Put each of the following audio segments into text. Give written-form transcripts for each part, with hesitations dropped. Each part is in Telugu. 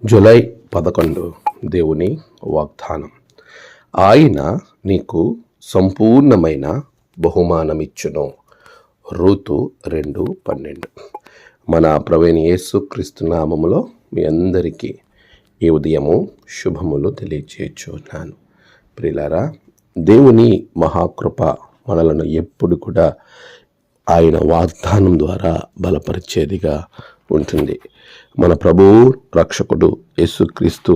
జూలై 11 దేవుని వాగ్దానం. ఆయన నీకు సంపూర్ణమైన బహుమానమిచ్చును. రూతు 2:12. మన ప్రభువైన యేసుక్రీస్తు నామములో మీ అందరికీ ఈ ఉదయము శుభములు తెలియచేయుచున్నాను. ప్రియులారా, దేవుని మహాకృప మనలను ఎప్పుడు కూడా ఆయన వాగ్దానం ద్వారా బలపరిచేదిగా ఉంటుంది. మన ప్రభువు రక్షకుడు యేసుక్రీస్తు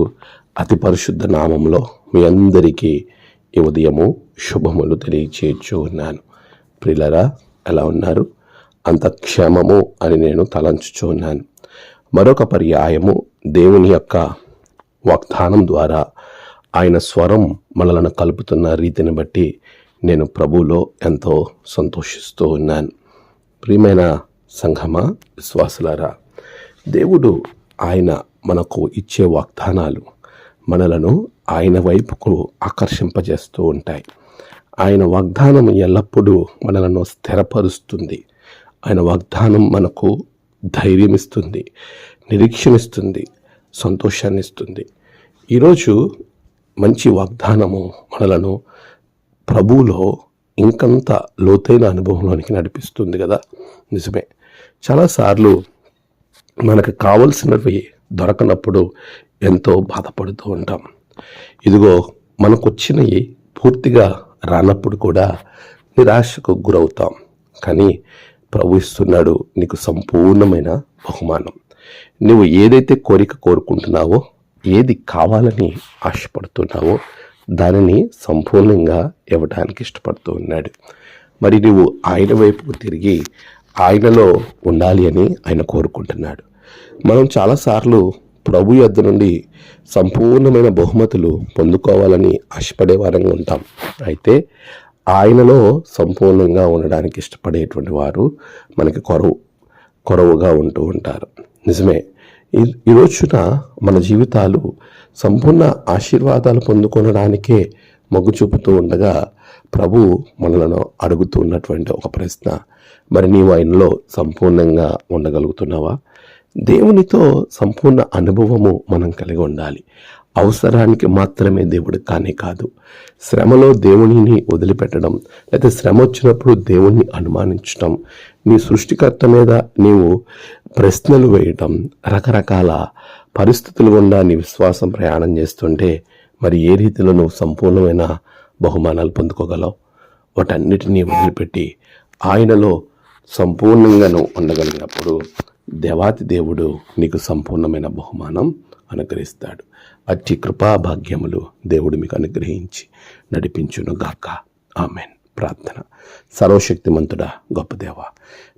అతి పరిశుద్ధ నామంలో మీ అందరికీ ఈ ఉదయము శుభములు తెలియచేయచ్చు ఉన్నాను. ప్రియులారా, ఎలా ఉన్నారు? అంత క్షేమము అని నేను తలంచుచూ ఉన్నాను. మరొక పర్యాయము దేవుని యొక్క వాగ్దానం ద్వారా ఆయన స్వరం మనలను కలుపుతున్న రీతిని బట్టి నేను ప్రభువులో ఎంతో సంతోషిస్తూ ఉన్నాను. ప్రియమైన సంఘమా, విశ్వాసులారా, దేవుడు ఆయన మనకు ఇచ్చే వాగ్దానాలు మనలను ఆయన వైపుకు ఆకర్షింపజేస్తూ ఉంటాయి. ఆయన వాగ్దానం ఎల్లప్పుడూ మనలను స్థిరపరుస్తుంది. ఆయన వాగ్దానం మనకు ధైర్యం ఇస్తుంది, నిరీక్షణిస్తుంది, సంతోషాన్ని ఇస్తుంది. ఈరోజు మంచి వాగ్దానము మనలను ప్రభువులో ఇంకంత లోతైన అనుభవంలోనికి నడిపిస్తుంది కదా. నిజమే, చాలాసార్లు మనకు కావలసినవి దొరకనప్పుడు ఎంతో బాధపడుతూ ఉంటాం. ఇదిగో మనకు వచ్చినవి పూర్తిగా రానప్పుడు కూడా నిరాశకు గురవుతాం. కానీ ప్రభు ఇస్తున్నాడు నీకు సంపూర్ణమైన బహుమానం. నువ్వు ఏదైతే కోరిక కోరుకుంటున్నావో, ఏది కావాలని ఆశపడుతున్నావో దానిని సంపూర్ణంగా ఇవ్వడానికి ఇష్టపడుతూ ఉన్నాడు. మరి నువ్వు ఆయన వైపుకు తిరిగి ఆయనలో ఉండాలి అని ఆయన కోరుకుంటున్నాడు. మనం చాలాసార్లు ప్రభు యొద్ద నుండి సంపూర్ణమైన బహుమతులు పొందుకోవాలని ఆశపడే వారంగా ఉంటాం. అయితే ఆయనలో సంపూర్ణంగా ఉండడానికి ఇష్టపడేటువంటి వారు మనకి కొరవుగా ఉంటూ ఉంటారు. నిజమే, ఈ రోజున మన జీవితాలు సంపూర్ణ ఆశీర్వాదాలు పొందుకొనడానికే మొగ్గు చూపుతూ ఉండగా ప్రభు మనలను అడుగుతూ ఉన్నటువంటి ఒక ప్రశ్న, మరి నీవు ఆయనలో సంపూర్ణంగా ఉండగలుగుతున్నావా? దేవునితో సంపూర్ణ అనుభవము మనం కలిగి ఉండాలి. అవసరానికి మాత్రమే దేవుడు కానీ కాదు. శ్రమలో దేవునిని వదిలిపెట్టడం, లేకపోతే శ్రమ వచ్చినప్పుడు దేవుణ్ణి అనుమానించడం, నీ సృష్టికర్త మీద నీవు ప్రశ్నలు వేయటం, రకరకాల పరిస్థితుల గుండా నీ విశ్వాసం ప్రయాణం చేస్తుంటే మరి ఏ రీతిలో నువ్వు సంపూర్ణమైన బహుమానాలు పొందుకోగలవు? వాటన్నిటినీ వదిలిపెట్టి ఆయనలో సంపూర్ణంగా నువ్వు ఉండగలిగినప్పుడు దేవాతి దేవుడు నీకు సంపూర్ణమైన బహుమానం అనుగ్రహిస్తాడు. అట్టి కృపా భాగ్యములు దేవుడు మీకు అనుగ్రహించి నడిపించును గాక. ఆమెన్. ప్రార్థన. సర్వశక్తిమంతుడా, గొప్ప దేవా,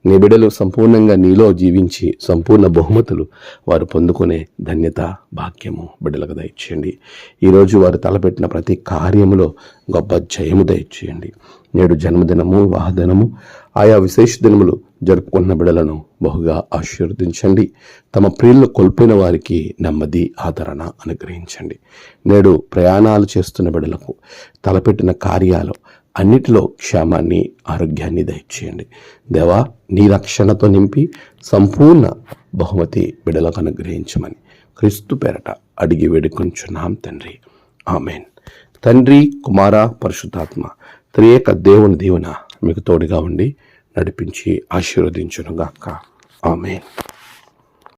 నీ బిడ్డలు సంపూర్ణంగా నీలో జీవించి సంపూర్ణ బహుమతులు వారు పొందుకునే ధన్యత భాగ్యము బిడ్డలకు దయచేయండి. ఈరోజు వారు తలపెట్టిన ప్రతి కార్యములో గొప్ప జయము దయచేయండి. నేడు జన్మదినము, వివాహదినము, ఆయా విశేష దినములు జరుపుకున్న బిడ్డలను బహుగా ఆశీర్వదించండి. తమ ప్రియులను కోల్పోయిన వారికి నెమ్మది, ఆదరణ అనుగ్రహించండి. నేడు ప్రయాణాలు చేస్తున్న బిడ్డలకు తలపెట్టిన కార్యాలు అన్నిటిలో క్షేమాన్ని, ఆరోగ్యాన్ని దయచేయండి. దేవా, నీ రక్షణతో నింపి సంపూర్ణ బహుమతి బిడ్డలకు అనుగ్రహించమని క్రీస్తు పేరట అడిగి వేడుకొంచున్నాం తండ్రి. ఆమెన్. తండ్రి, కుమార, పరిశుద్ధాత్మ త్రియేక దేవుని దీవెన మీకు తోడుగా ఉండి నడిపించి ఆశీర్వదించునుగాక. ఆమెన్.